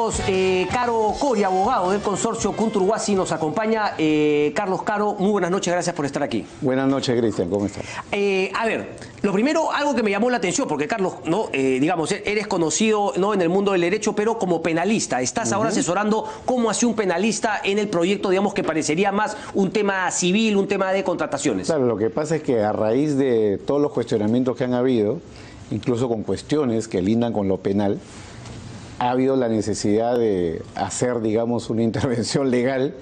Carlos Caro Coria, abogado del consorcio Kunturhuasi, nos acompaña. Carlos Caro, muy buenas noches, gracias por estar aquí. Buenas noches, Cristian, ¿cómo estás? A ver, lo primero, algo que me llamó la atención, porque Carlos, ¿no? Digamos, eres conocido, ¿no?, en el mundo del derecho, pero como penalista. Estás ahora asesorando cómo hace un penalista en el proyecto, digamos, que parecería más un tema civil, un tema de contrataciones. Claro, lo que pasa es que a raíz de todos los cuestionamientos que han habido, incluso con cuestiones que lindan con lo penal, ha habido la necesidad de hacer, digamos, una intervención legal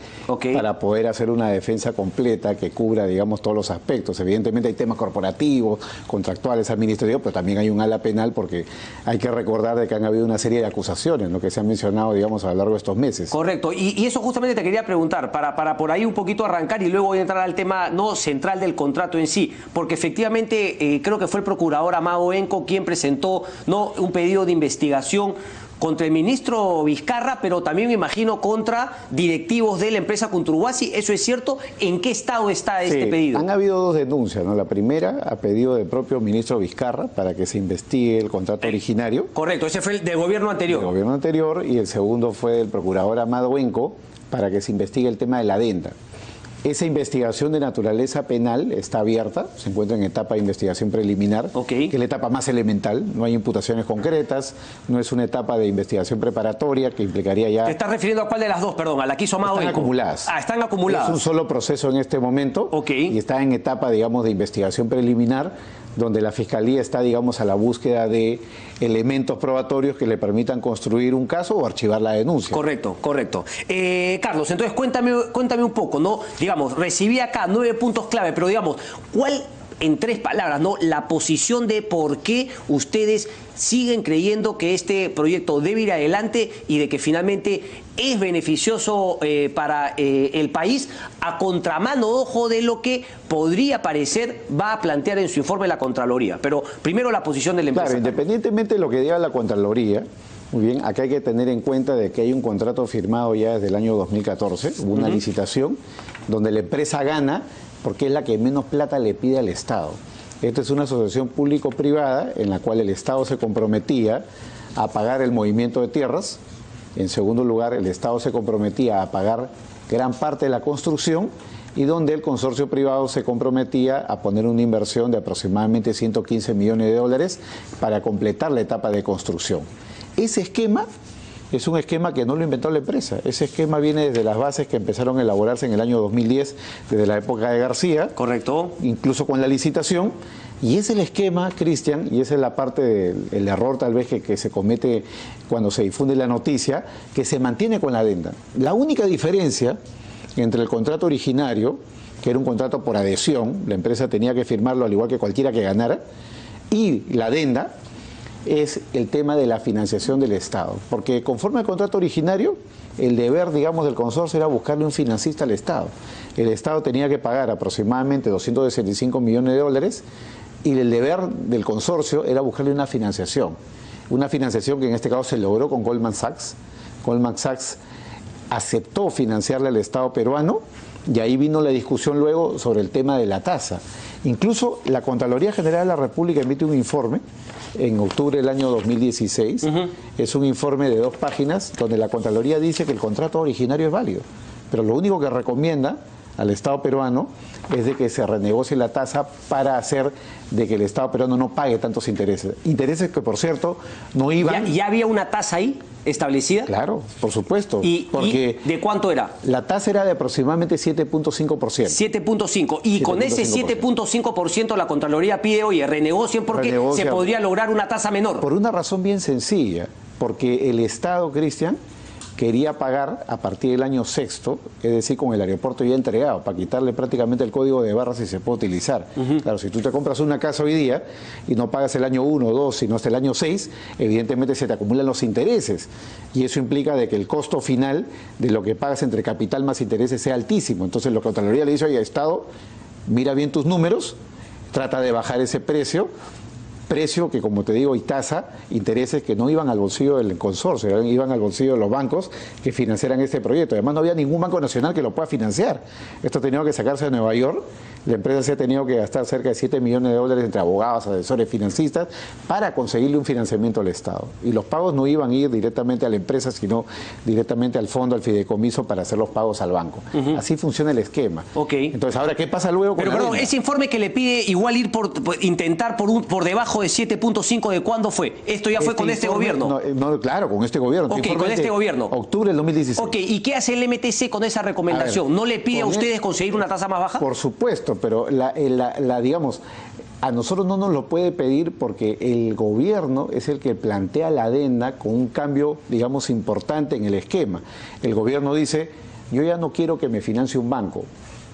para poder hacer una defensa completa que cubra, digamos, todos los aspectos. Evidentemente hay temas corporativos, contractuales, administrativos, pero también hay un ala penal porque hay que recordar de que han habido una serie de acusaciones, ¿no?, que se han mencionado, digamos, a lo largo de estos meses. Correcto, y eso justamente te quería preguntar, para por ahí un poquito arrancar y luego voy a entrar al tema no central del contrato en sí, porque efectivamente creo que fue el procurador Amado Enco quien presentó, ¿no?, un pedido de investigación contra el ministro Vizcarra, pero también me imagino contra directivos de la empresa Kunturhuasi. ¿Eso es cierto? ¿En qué estado está este pedido? Han habido dos denuncias, ¿no? La primera a pedido del propio ministro Vizcarra para que se investigue el contrato originario. Correcto, ese fue el del gobierno anterior. Del gobierno anterior, y el segundo fue del procurador Amado Enco para que se investigue el tema de la adenda. Esa investigación de naturaleza penal está abierta, se encuentra en etapa de investigación preliminar, que es la etapa más elemental, no hay imputaciones concretas, no es una etapa de investigación preparatoria que implicaría ya... ¿Te estás refiriendo a cuál de las dos, perdón? ¿A la que hizo Amado Enco? Están acumuladas. Ah, están acumuladas. Es un solo proceso en este momento y está en etapa, digamos, de investigación preliminar, donde la Fiscalía está, digamos, a la búsqueda de elementos probatorios que le permitan construir un caso o archivar la denuncia. Correcto, correcto. Carlos, entonces cuéntame un poco, ¿no? Digamos, recibí acá 9 puntos clave, pero digamos, ¿cuál, en 3 palabras, ¿no?, la posición de por qué ustedes siguen creyendo que este proyecto debe ir adelante y de que finalmente es beneficioso para el país, a contramano, ojo, de lo que podría parecer va a plantear en su informe la Contraloría? Pero primero la posición de la empresa. Claro, independientemente de lo que diga la Contraloría, muy bien, acá hay que tener en cuenta de que hay un contrato firmado ya desde el año 2014, hubo una licitación donde la empresa gana porque es la que menos plata le pide al Estado. Esta es una asociación público-privada en la cual el Estado se comprometía a pagar el movimiento de tierras. En segundo lugar, el Estado se comprometía a pagar gran parte de la construcción y donde el consorcio privado se comprometía a poner una inversión de aproximadamente 115 millones de dólares para completar la etapa de construcción. Ese esquema es un esquema que no lo inventó la empresa. Ese esquema viene desde las bases que empezaron a elaborarse en el año 2010, desde la época de García. Correcto. Incluso con la licitación. Y es el esquema, Cristian, y esa es la parte del error tal vez que se comete cuando se difunde la noticia, que se mantiene con la adenda. La única diferencia entre el contrato originario, que era un contrato por adhesión, la empresa tenía que firmarlo al igual que cualquiera que ganara, y la adenda, es el tema de la financiación del Estado. Porque conforme al contrato originario, el deber, digamos, del consorcio era buscarle un financista al Estado. El Estado tenía que pagar aproximadamente 265 millones de dólares y el deber del consorcio era buscarle una financiación. Una financiación que en este caso se logró con Goldman Sachs. Goldman Sachs aceptó financiarle al Estado peruano y ahí vino la discusión luego sobre el tema de la tasa. Incluso la Contraloría General de la República emite un informe en octubre del año 2016. Es un informe de 2 páginas donde la Contraloría dice que el contrato originario es válido, pero lo único que recomienda al Estado peruano es de que se renegocie la tasa para hacer de que el Estado peruano no pague tantos intereses. Intereses que, por cierto, no iban... ¿Ya había una tasa ahí establecida? Claro, por supuesto. Porque ¿de cuánto era? La tasa era de aproximadamente 7.5%. 7.5%. Y con ese 7.5% la Contraloría pide, oye, renegocien porque se podría lograr una tasa menor. Por una razón bien sencilla, porque el Estado, Cristian, quería pagar a partir del año 6º, es decir, con el aeropuerto ya entregado, para quitarle prácticamente el código de barras si se puede utilizar. Claro, si tú te compras una casa hoy día y no pagas el año 1 o 2, sino hasta el año 6, evidentemente se te acumulan los intereses. Y eso implica de que el costo final de lo que pagas entre capital más intereses sea altísimo. Entonces, lo que la Contraloría le dice, oye, Estado, mira bien tus números, trata de bajar ese precio precio que, como te digo, y tasa, intereses que no iban al bolsillo del consorcio, iban al bolsillo de los bancos que financiaran este proyecto. Además, no había ningún banco nacional que lo pueda financiar. Esto tenía que sacarse de Nueva York. La empresa se ha tenido que gastar cerca de 7 millones de dólares entre abogados, asesores, financistas, para conseguirle un financiamiento al Estado. Y los pagos no iban a ir directamente a la empresa, sino directamente al fondo, al fideicomiso, para hacer los pagos al banco. Así funciona el esquema. Entonces, ahora, ¿qué pasa luego con Pero, perdón, ese informe que le pide igual ir intentar por debajo de 7.5, ¿de cuándo fue? ¿Esto ya fue con este gobierno? No, claro, con este gobierno. Con este gobierno. Octubre del 2016. ¿Y qué hace el MTC con esa recomendación? ¿No le pide a ustedes conseguir una tasa más baja? Por supuesto, pero digamos, a nosotros no nos lo puede pedir porque el gobierno es el que plantea la adenda con un cambio, digamos, importante en el esquema. El gobierno dice, yo ya no quiero que me financie un banco.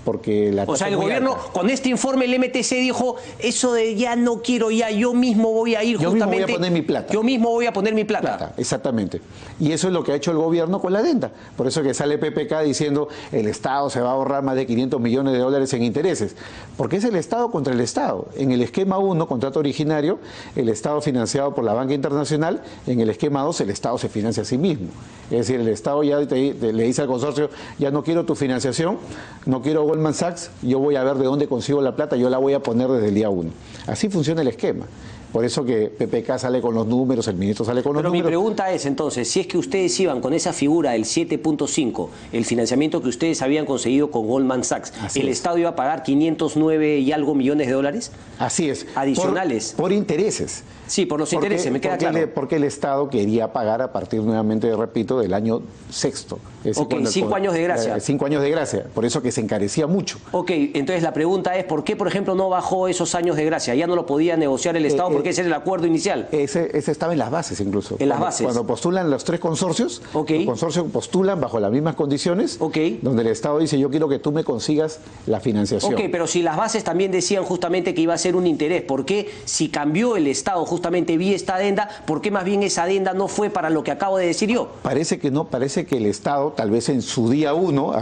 Porque la el gobierno, con este informe, el MTC dijo, eso de ya no quiero, ya yo mismo voy a ir justamente... Yo mismo voy a poner mi plata. Yo mismo voy a poner mi plata. Exactamente. Y eso es lo que ha hecho el gobierno con la adenda. Por eso que sale PPK diciendo, el Estado se va a ahorrar más de 500 millones de dólares en intereses. Porque es el Estado contra el Estado. En el esquema 1, contrato originario, el Estado financiado por la banca internacional. En el esquema 2, el Estado se financia a sí mismo. Es decir, el Estado ya le dice al consorcio, ya no quiero tu financiación, no quiero Goldman Sachs, yo voy a ver de dónde consigo la plata, yo la voy a poner desde el día 1. Así funciona el esquema. Por eso que PPK sale con los números, el ministro sale con los números. Pero mi pregunta es entonces, si es que ustedes iban con esa figura del 7.5, el financiamiento que ustedes habían conseguido con Goldman Sachs, ¿el Estado iba a pagar 509 y algo millones de dólares? Así es. Adicionales. Por intereses. Sí, por los intereses, me queda claro. Porque el Estado quería pagar a partir, nuevamente, repito, del año sexto. 5 años de gracia. 5 años de gracia, por eso que se encarecía mucho. Entonces la pregunta es, ¿por qué, por ejemplo, no bajó esos años de gracia? ¿Ya no lo podía negociar el Estado porque ese era el acuerdo inicial? Ese estaba en las bases incluso. Las bases. Cuando postulan los 3 consorcios, los consorcios postulan bajo las mismas condiciones, donde el Estado dice, yo quiero que tú me consigas la financiación. Pero si las bases también decían justamente que iba a ser un interés, ¿por qué si cambió el Estado justamente vía esta adenda, por qué más bien esa adenda no fue para lo que acabo de decir yo? Parece que no, parece que el Estado, tal vez en su día 1,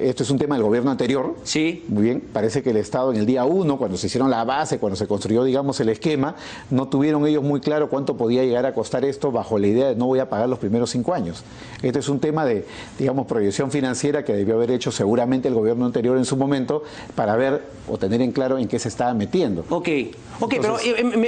esto es un tema del gobierno anterior, sí. Muy bien, parece que el Estado en el día 1, cuando se hicieron la base, cuando se construyó, digamos, el esquema, no tuvieron ellos muy claro cuánto podía llegar a costar esto bajo la idea de no voy a pagar los primeros 5 años. Este es un tema de, digamos, proyección financiera que debió haber hecho seguramente el gobierno anterior en su momento para ver o tener en claro en qué se estaba metiendo. Entonces, pero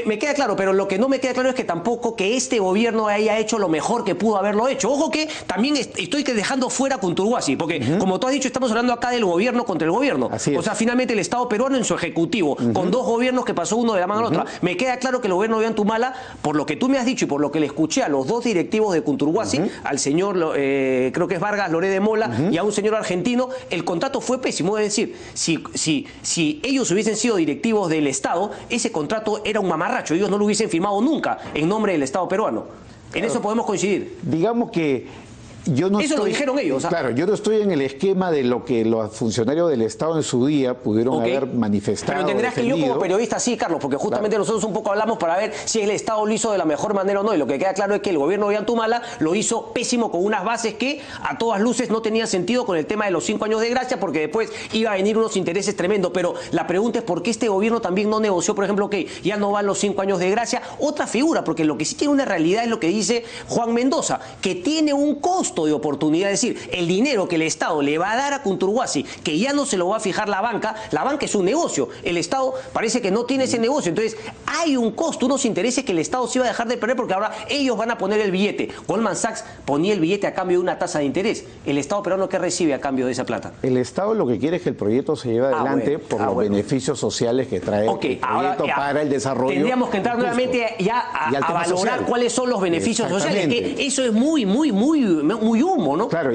me queda claro, pero lo que no me queda claro es que tampoco que este gobierno haya hecho lo mejor que pudo haberlo hecho. Ojo que también estoy dejando fuera Conturhuasi, porque como tú has dicho, estamos hablando acá del gobierno contra el gobierno. O sea, finalmente el Estado peruano en su ejecutivo, con 2 gobiernos que pasó uno de la mano a la otra. Me queda claro que el gobierno de Ollantumala, por lo que tú me has dicho y por lo que le escuché a los 2 directivos de Conturhuasi, al señor, creo que es Vargas Loré de Mola, y a un señor argentino, el contrato fue pésimo. Es decir, si ellos hubiesen sido directivos del Estado, ese contrato era un mamarracho. Ellos no lo hubiesen firmado nunca en nombre del Estado peruano. En eso podemos coincidir. Digamos que yo no eso lo dijeron ellos. Claro, yo no estoy en el esquema de lo que los funcionarios del Estado en su día pudieron haber manifestado. Pero entenderás que yo como periodista sí, Carlos, porque justamente nosotros un poco hablamos para ver si el Estado lo hizo de la mejor manera o no. Y lo que queda claro es que el gobierno de Ollantumala lo hizo pésimo con unas bases que a todas luces no tenían sentido con el tema de los 5 años de gracia, porque después iba a venir unos intereses tremendos. Pero la pregunta es por qué este gobierno también no negoció, por ejemplo, que ya no van los 5 años de gracia. Otra figura, porque lo que sí tiene una realidad es lo que dice Juan Mendoza, que tiene un costo de oportunidad. Es decir, el dinero que el Estado le va a dar a Conturhuasi, que ya no se lo va a fijar la banca es un negocio. El Estado parece que no tiene ese negocio. Entonces, hay un costo, unos intereses que el Estado se iba a dejar de perder porque ahora ellos van a poner el billete. Goldman Sachs ponía el billete a cambio de una tasa de interés. ¿El Estado peruano qué recibe a cambio de esa plata? El Estado lo que quiere es que el proyecto se lleve adelante por los beneficios sociales que trae el proyecto para el desarrollo. Tendríamos que entrar nuevamente ya a valorar social. Cuáles son los beneficios sociales. Que eso es muy humo, ¿no? Claro,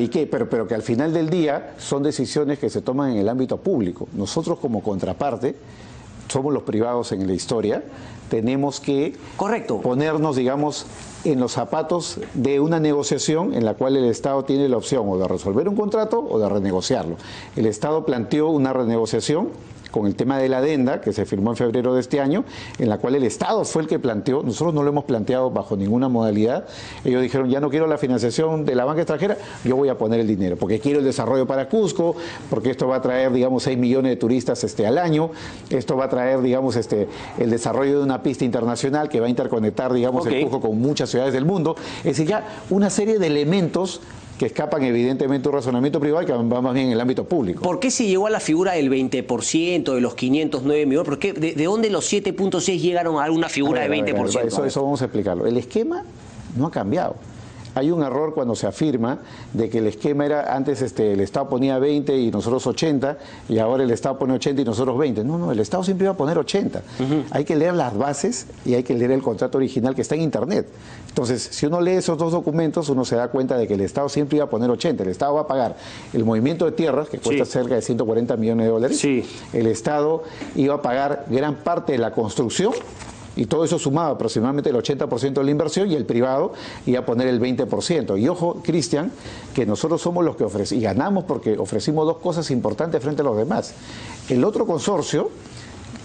pero que al final del día son decisiones que se toman en el ámbito público. Nosotros como contraparte, somos los privados en la historia, tenemos que ponernos, digamos, en los zapatos de una negociación en la cual el Estado tiene la opción o de resolver un contrato o de renegociarlo. El Estado planteó una renegociación con el tema de la adenda que se firmó en febrero de este año, en la cual el Estado fue el que planteó, nosotros no lo hemos planteado bajo ninguna modalidad. Ellos dijeron, ya no quiero la financiación de la banca extranjera, yo voy a poner el dinero, porque quiero el desarrollo para Cusco, porque esto va a traer, digamos, 6 millones de turistas al año, esto va a traer, digamos, el desarrollo de una pista internacional que va a interconectar, digamos, el Cusco con muchas ciudades del mundo. Es decir, ya una serie de elementos que escapan evidentemente un razonamiento privado y que van más bien en el ámbito público. ¿Por qué se llegó a la figura del 20%, de los 509 millones? ¿Por qué, de dónde los 7.6 llegaron a una figura de 20%? Eso vamos a explicarlo. El esquema no ha cambiado. Hay un error cuando se afirma de que el esquema era, antes el Estado ponía 20 y nosotros 80, y ahora el Estado pone 80 y nosotros 20. No, el Estado siempre iba a poner 80. Hay que leer las bases y hay que leer el contrato original que está en Internet. Entonces, si uno lee esos dos documentos, uno se da cuenta de que el Estado siempre iba a poner 80. El Estado va a pagar el movimiento de tierras, que cuesta cerca de 140 millones de dólares. Sí. El Estado iba a pagar gran parte de la construcción, y todo eso sumaba aproximadamente el 80% de la inversión, y el privado iba a poner el 20%. Y ojo, Cristian, que nosotros somos los que ofrecimos, y ganamos porque ofrecimos dos cosas importantes frente a los demás. El otro consorcio,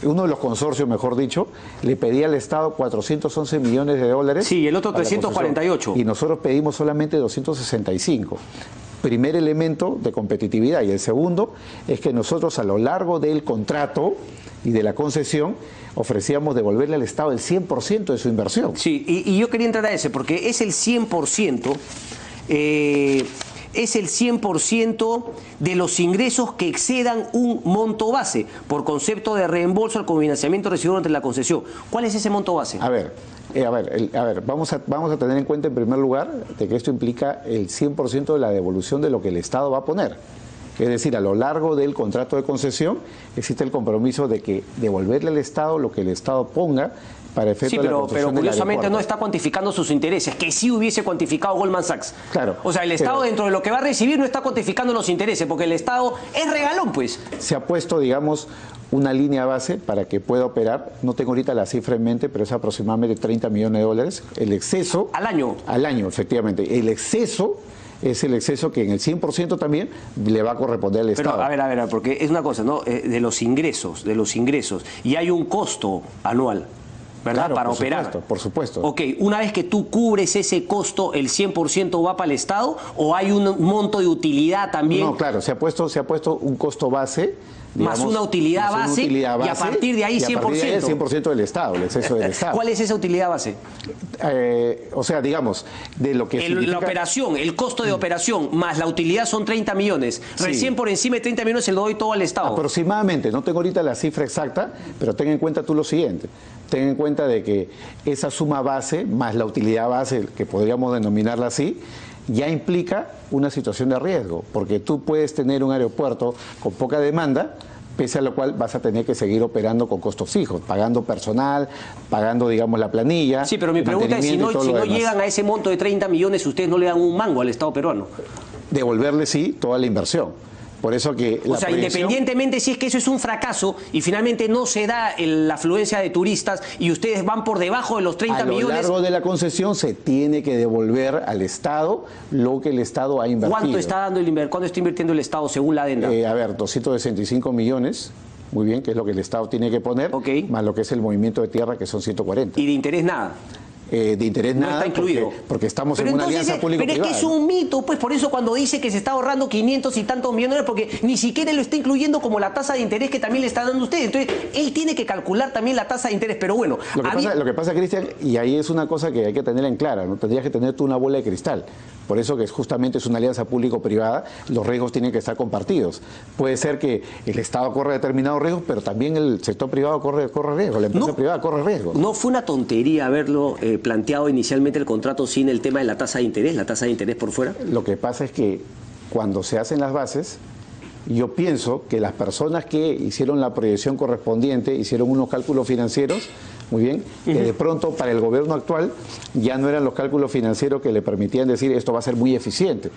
uno de los consorcios, mejor dicho, le pedía al Estado 411 millones de dólares. Sí, el otro 348. Y nosotros pedimos solamente 265. Primer elemento de competitividad. Y el segundo es que nosotros, a lo largo del contrato y de la concesión, ofrecíamos devolverle al Estado el 100% de su inversión. Sí, y yo quería entrar a ese, porque es el 100%, es el 100% de los ingresos que excedan un monto base, por concepto de reembolso al cofinanciamiento recibido durante la concesión. ¿Cuál es ese monto base? A ver, vamos a tener en cuenta en primer lugar de que esto implica el 100% de la devolución de lo que el Estado va a poner. Es decir, a lo largo del contrato de concesión existe el compromiso de que devolverle al Estado lo que el Estado ponga para efecto de la construcción pero del curiosamente aeropuerto. No está cuantificando sus intereses, que sí hubiese cuantificado Goldman Sachs. Claro. O sea, el Estado dentro de lo que va a recibir no está cuantificando los intereses, porque el Estado es regalón, pues. Se ha puesto, digamos, una línea base para que pueda operar. No tengo ahorita la cifra en mente, pero es aproximadamente 30 millones de dólares. El exceso... ¿Al año? Al año, efectivamente. El exceso es el exceso que en el 100% también le va a corresponder al Estado. Pero, a ver, porque es una cosa, ¿no? De los ingresos, y hay un costo anual, ¿verdad? Claro, para por operar. Supuesto, por supuesto. Ok, una vez que tú cubres ese costo, ¿el 100% va para el Estado o hay un monto de utilidad también? No, claro, se ha puesto un costo base, digamos, más una utilidad base, y a partir de ahí 100%. Y a partir de ahí el 100% del Estado, el exceso del Estado. ¿Cuál es esa utilidad base? O sea, digamos, de lo que significa... La operación, el costo de operación más la utilidad son 30 millones. Recién por encima de 30 millones se lo doy todo al Estado. Aproximadamente, no tengo ahorita la cifra exacta, pero ten en cuenta tú lo siguiente. Ten en cuenta de que esa suma base, más la utilidad base, que podríamos denominarla así, ya implica una situación de riesgo, porque tú puedes tener un aeropuerto con poca demanda, pese a lo cual vas a tener que seguir operando con costos fijos, pagando personal, pagando, digamos, la planilla. Sí, pero mi pregunta es, si no llegan a ese monto de 30 millones, ustedes no le dan un mango al Estado peruano. Devolverle, sí, toda la inversión. Por eso que o sea, independientemente si es que eso es un fracaso y finalmente no se da la afluencia de turistas y ustedes van por debajo de los 30 millones... A lo largo de la concesión se tiene que devolver al Estado lo que el Estado ha invertido. ¿Cuánto está invirtiendo el Estado según la adenda? 265 millones, muy bien, que es lo que el Estado tiene que poner, más lo que es el movimiento de tierra, que son 140. ¿Y de interés nada? De interés no nada, está incluido. Porque estamos en una alianza público-privada. Pero es que es un mito, pues por eso cuando dice que se está ahorrando 500 y tantos millones, porque ni siquiera lo está incluyendo como la tasa de interés que también le está dando usted. Entonces, él tiene que calcular también la tasa de interés, pero bueno. Lo que pasa, Cristian, y ahí es una cosa que hay que tenerla en clara, ¿no? Tendrías que tener tú una bola de cristal. Por eso que justamente es una alianza público-privada, los riesgos tienen que estar compartidos. Puede ser que el Estado corra determinados riesgos, pero también el sector privado corre riesgos, la empresa privada corre riesgos. No fue una tontería haberlo planteado inicialmente el contrato sin el tema de la tasa de interés por fuera. Lo que pasa es que cuando se hacen las bases, yo pienso que las personas que hicieron la proyección correspondiente, hicieron unos cálculos financieros, muy bien, que de pronto para el gobierno actual ya no eran los cálculos financieros que le permitían decir esto va a ser muy eficiente.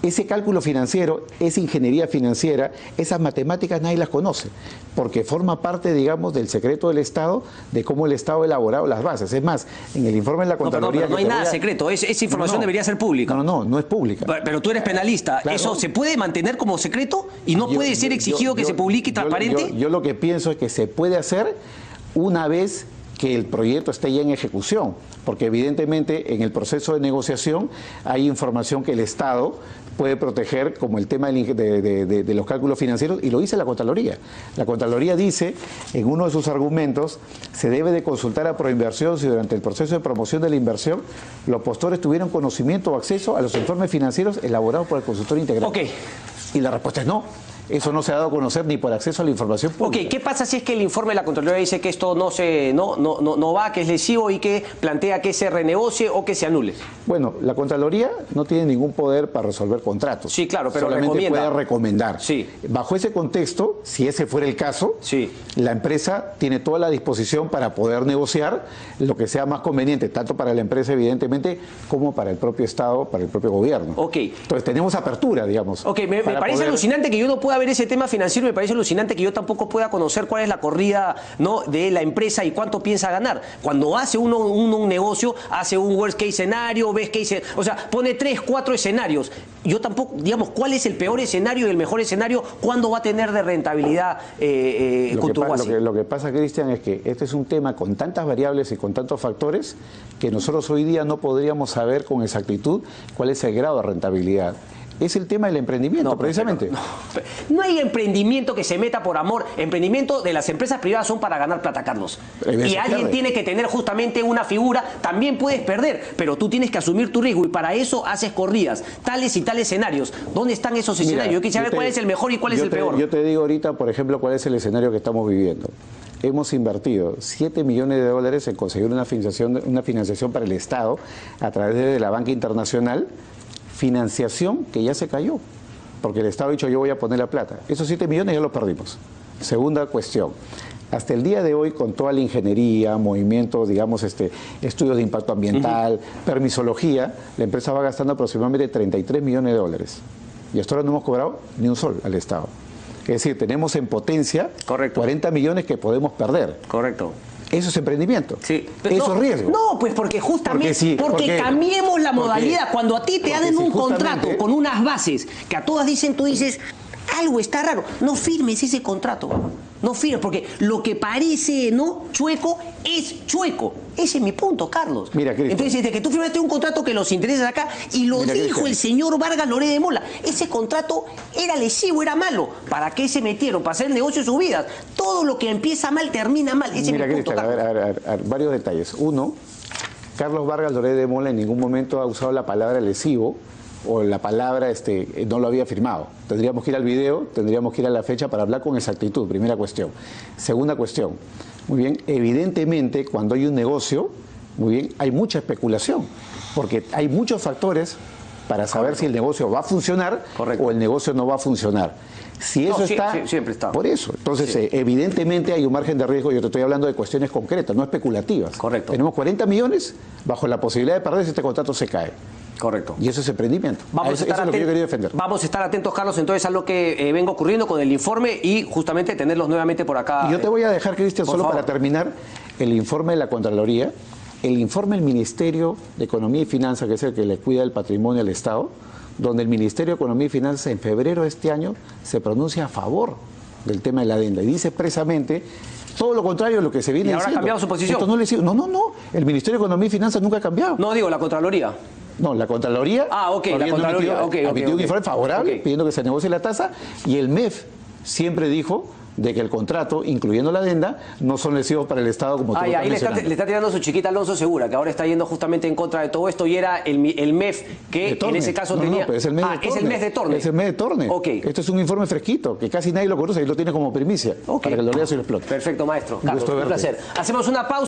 Ese cálculo financiero, esa ingeniería financiera, esas matemáticas nadie las conoce, porque forma parte, digamos, del secreto del Estado, de cómo el Estado ha elaborado las bases. Es más, en el informe de la Contraloría... No hay nada secreto, esa información debería ser pública. No es pública. Pero tú eres penalista, Claro, ¿eso se puede mantener como secreto y no puede ser exigido que se publique y transparente? Yo lo que pienso es que se puede hacer una vez que el proyecto esté ya en ejecución, porque evidentemente en el proceso de negociación hay información que el Estado puede proteger, como el tema de los cálculos financieros, y lo dice la Contraloría. La Contraloría dice, en uno de sus argumentos, se debe de consultar a Proinversión si durante el proceso de promoción de la inversión los postores tuvieron conocimiento o acceso a los informes financieros elaborados por el consultor integral. Ok. Y la respuesta es no. Eso no se ha dado a conocer ni por acceso a la información pública. Ok, ¿qué pasa si es que el informe de la Contraloría dice que esto no va, que es lesivo y que plantea que se renegocie o que se anule? Bueno, la Contraloría no tiene ningún poder para resolver contratos. Sí, claro, pero solamente recomienda. puede recomendar. Sí. Bajo ese contexto, si ese fuera el caso, sí, la empresa tiene toda la disposición para poder negociar lo que sea más conveniente, tanto para la empresa, evidentemente, como para el propio Estado, para el propio gobierno. Ok. Entonces tenemos apertura, digamos. Ok, me parece alucinante que yo no pueda ver ese tema financiero, me parece alucinante que yo tampoco pueda conocer cuál es la corrida, ¿no?, de la empresa y cuánto piensa ganar. Cuando hace uno un negocio, hace un worst case escenario, best case, o sea, pone 3, 4 escenarios. Yo tampoco, digamos, ¿cuál es el peor escenario y el mejor escenario? ¿Cuándo va a tener de rentabilidad Cotopaxi? Lo que pasa, Cristian, es que este es un tema con tantas variables y con tantos factores que nosotros hoy día no podríamos saber con exactitud cuál es el grado de rentabilidad. Es el tema del emprendimiento, precisamente. No hay emprendimiento que se meta por amor. Emprendimiento de las empresas privadas son para ganar plata, Carlos. Y alguien tiene que tener justamente una figura. También puedes perder, pero tú tienes que asumir tu riesgo y para eso haces corridas, tales y tales escenarios. ¿Dónde están esos escenarios? Yo quisiera ver cuál es el mejor y cuál es el peor. Yo te digo ahorita, por ejemplo, cuál es el escenario que estamos viviendo. Hemos invertido 7 millones de dólares en conseguir una financiación para el Estado a través de la banca internacional, financiación que ya se cayó, porque el Estado ha dicho yo voy a poner la plata. Esos 7 millones ya los perdimos. Segunda cuestión, hasta el día de hoy con toda la ingeniería, movimientos, digamos, estudios de impacto ambiental, permisología, la empresa va gastando aproximadamente 33 millones de dólares. Y hasta ahora no hemos cobrado ni un sol al Estado. Es decir, tenemos en potencia 40 millones que podemos perder. Correcto. Eso es emprendimiento. Sí. Eso es riesgo. No, pues porque justamente, porque cambiemos la modalidad. Cuando a ti te dan un contrato con unas bases que a todas dicen, tú dices, algo está raro, no firmes ese contrato. No firmes, porque lo que parece chueco es chueco. Ese es mi punto, Carlos. Mira, Cristian. Entonces, desde que tú firmaste un contrato que los intereses acá, y lo dijo el señor Vargas Lloré de Mola, ese contrato era lesivo, era malo. ¿Para qué se metieron? Para hacer negocio de sus vidas. Todo lo que empieza mal termina mal. Ese Mira, es mi punto, Cristian, Carlos. a ver, varios detalles. Uno, Carlos Vargas Lloré de Mola en ningún momento ha usado la palabra lesivo o la palabra no lo había firmado. Tendríamos que ir al video, tendríamos que ir a la fecha para hablar con exactitud, primera cuestión. Segunda cuestión, muy bien, evidentemente cuando hay un negocio, muy bien, hay mucha especulación, porque hay muchos factores para saber si el negocio va a funcionar o el negocio no va a funcionar. Si eso siempre está. Por eso. Entonces, evidentemente hay un margen de riesgo. Yo te estoy hablando de cuestiones concretas, no especulativas. Correcto. Tenemos 40 millones bajo la posibilidad de perder si este contrato se cae. Correcto. Y eso es emprendimiento. Eso es lo que yo quería defender. Vamos a estar atentos, Carlos, entonces a lo que venga ocurriendo con el informe y justamente tenerlos nuevamente por acá. Y yo te voy a dejar, Cristian, solo para terminar, el informe de la Contraloría, el informe del Ministerio de Economía y Finanzas, que es el que le cuida el patrimonio al Estado, donde el Ministerio de Economía y Finanzas en febrero de este año se pronuncia a favor del tema de la adenda y dice expresamente todo lo contrario de lo que se viene diciendo. ¿Y ahora ha cambiado su posición? No. El Ministerio de Economía y Finanzas nunca ha cambiado. No, digo, la Contraloría. No, la Contraloría emitió un informe favorable pidiendo que se negocie la tasa y el MEF siempre dijo de que el contrato, incluyendo la adenda, no son lesivos para el Estado como tú lo estás mencionando. Le está tirando su chiquita Alonso Segura, que ahora está yendo justamente en contra de todo esto y era el MEF que en ese caso tenía... Pero es el MEF de Torne. Es el MEF de Torne. Es el MEF de Torne. Esto es un informe fresquito, que casi nadie lo conoce y lo tiene como primicia, para que lo leas y lo explote. Perfecto, maestro. Carlos, Un gusto verte. placer. Hacemos una pausa.